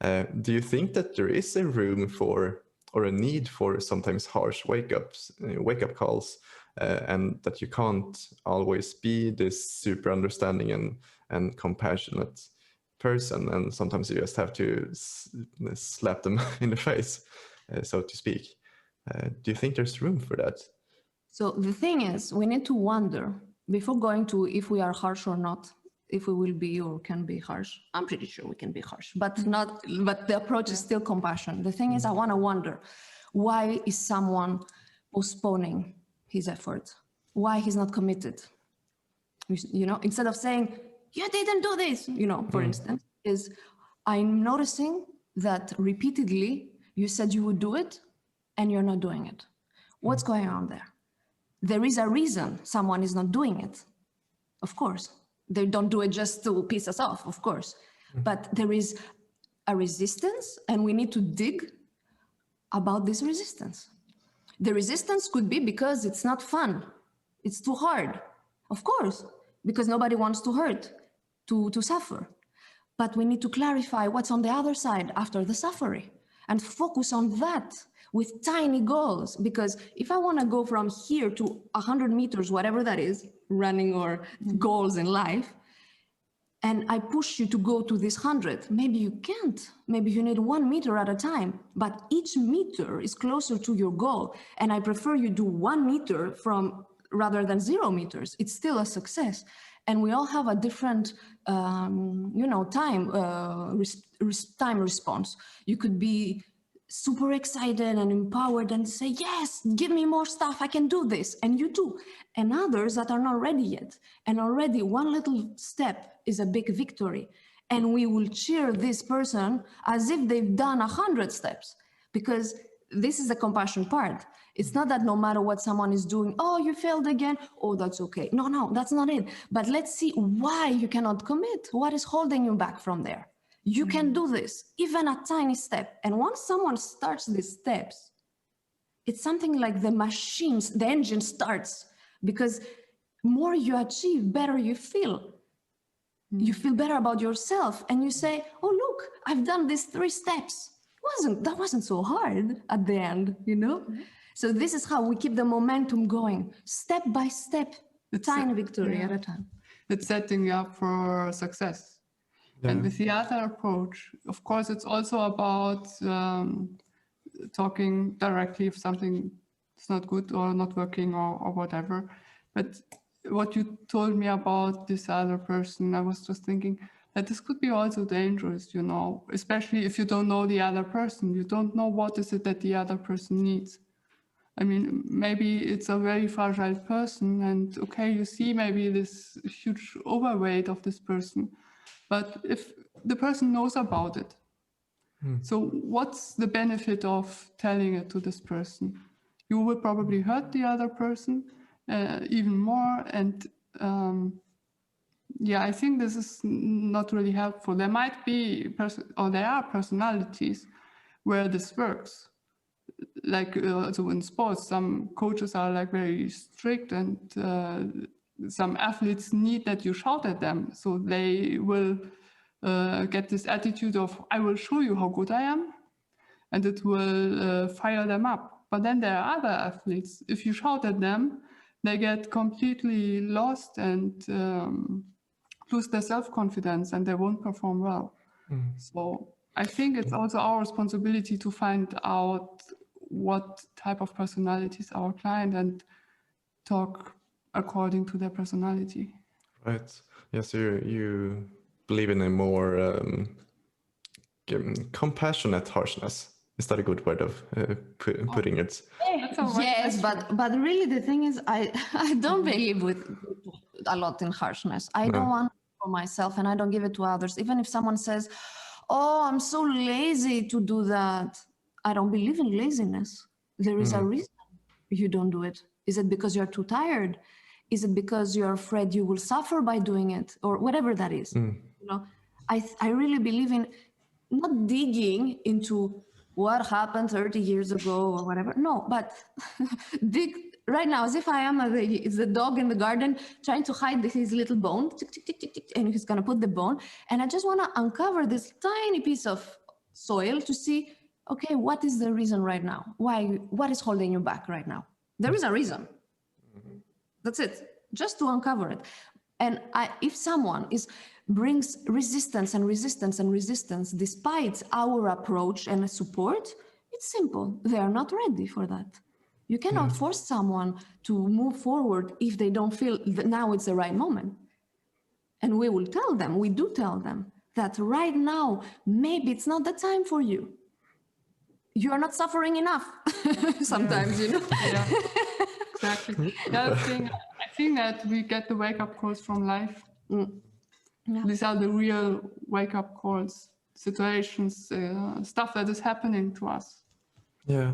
Do you think that there is a room for or a need for sometimes harsh wake up calls, and that you can't always be this super understanding and compassionate person, and sometimes you just have to slap them in the face, so to speak? Do you think there's room for that? So the thing is, we need to wonder before going to if we are harsh or not, if we will be or can be harsh. I'm pretty sure we can be harsh, but the approach is still compassion. The thing is, I want to wonder, why is someone postponing his effort? Why he's not committed? You know, instead of saying, you didn't do this, you know, for instance, is I'm noticing that repeatedly you said you would do it and you're not doing it. What's going on there? There is a reason someone is not doing it. Of course. They don't do it just to piss us off, of course. But there is a resistance, and we need to dig about this resistance. The resistance could be because it's not fun. It's too hard. Of course, because nobody wants to hurt, to suffer. But we need to clarify what's on the other side after the suffering and focus on that with tiny goals. Because if I want to go from here to 100 meters, whatever that is, running or goals in life, and I push you to go to this 100, maybe you can't. Maybe you need 1 meter at a time, but each meter is closer to your goal. And I prefer you do 1 meter rather than 0 meters. It's still a success. And we all have a different, time response. You could be super excited and empowered and say, yes, give me more stuff, I can do this. And you do. And others that are not ready yet. And already one little step is a big victory. And we will cheer this person as if they've done 100 steps. Because this is the compassion part. It's not that no matter what someone is doing, oh, you failed again, oh, that's okay. No, that's not it. But let's see why you cannot commit. What is holding you back from there? You can do this, even a tiny step. And once someone starts these steps, it's something like the engine starts, because more you achieve, better you feel. You feel better about yourself, and you say, oh, look, I've done these 3 steps. That wasn't so hard at the end, you know? So this is how we keep the momentum going, step by step, tiny victory at a time. It's setting you up for success. Yeah. And with the other approach, of course, it's also about talking directly if something is not good or not working or whatever. But what you told me about this other person, I was just thinking that this could be also dangerous, you know, especially if you don't know the other person. You don't know what is it that the other person needs. I mean, maybe it's a very fragile person, and okay, you see maybe this huge overweight of this person. But if the person knows about it, so what's the benefit of telling it to this person? You will probably hurt the other person even more. And I think this is not really helpful. There might be, there are personalities where this works. Like so in sports, some coaches are like very strict, and some athletes need that you shout at them, so they will get this attitude of, I will show you how good I am, and it will fire them up. But then there are other athletes, if you shout at them, they get completely lost and lose their self-confidence, and they won't perform well. So I think it's also our responsibility to find out what type of personality is our client and talk according to their personality. Right. Yes, you believe in a more compassionate harshness. Is that a good word of putting it? Yes, but really the thing is, I don't believe with a lot in harshness. I don't want it for myself, and I don't give it to others. Even if someone says, oh, I'm so lazy to do that. I don't believe in laziness. There is a reason you don't do it. Is it because you're too tired? Is it because you're afraid you will suffer by doing it, or whatever that is? You know, I really believe in not digging into what happened 30 years ago or whatever. No, but dig right now as if I am the dog in the garden trying to hide his little bone, tick, tick, tick, tick, tick, and he's gonna put the bone. And I just want to uncover this tiny piece of soil to see, okay, what is the reason right now? What is holding you back right now? There is a reason. That's it. Just to uncover it. And if someone brings resistance and resistance and resistance despite our approach and support, it's simple. They are not ready for that. You cannot force someone to move forward if they don't feel that now it's the right moment. And we will tell them, we do tell them that right now, maybe it's not the time for you. You are not suffering enough sometimes, you know? Yeah, exactly. The other thing, I think that we get the wake-up calls from life. Yeah. These are the real wake-up calls, situations, stuff that is happening to us. Yeah.